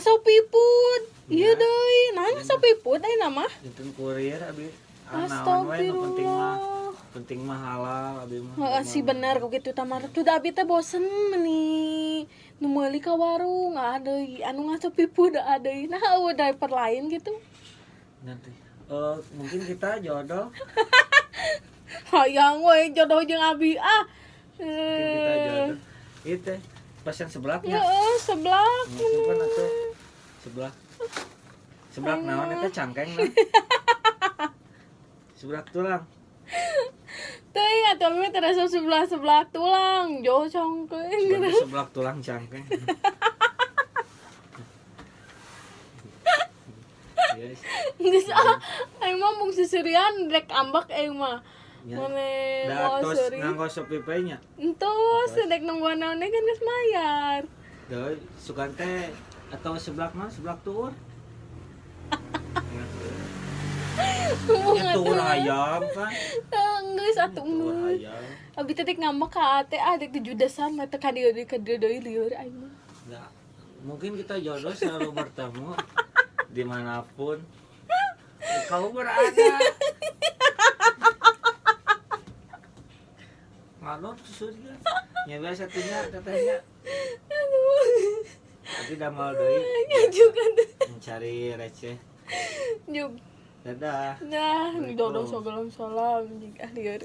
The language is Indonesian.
sopiput. Iya deui, naon sopiput ayeuna mah? Janten kurir abi. Naon wae nu penting mah. Penting mah halal abi mah. Heeh sih bener kok gitu tamar. Tuh abi teh bosen meuni nu meuli ka warung, deui anu ngasopiput deui. Nah udah diaper lain gitu. Nanti mungkin kita jodoh. Hayang we jodoh jeung abi Mungkin kita jodoh. Ieu teh pas yang sebelahnya. Heeh, sebelah. Itu kan atuh sebelah naon eta cangkeng nah. Sebelah tulang. Teuing atuh mah terasa sebelah tulang, jauh cangkeng. Sebelah tulang cangkeng. Yes. Geus aing mah mung sisirian rek ambak aing mah. Mane Datos nganggo Shopee nya. Entos dek nungguan naonnya kan geus mayar. Doi sukan teh atau sebelah mah sebelah tuur. Itu ayam kan. Geus atuh Tuur mah. ayam. Abi teh dek ngambek ka ate dek dijudesan mah teh ka dieu deui lieur aing mah. Nggak, mungkin kita jodoh selalu bertemu dimanapun kau berada. Ngalor surga. Ya biasa satunya katanya. Tapi damal deui. Ya juga Mencari receh. Juk. Dadah. Nah, dodo salam-salam jeung lieur.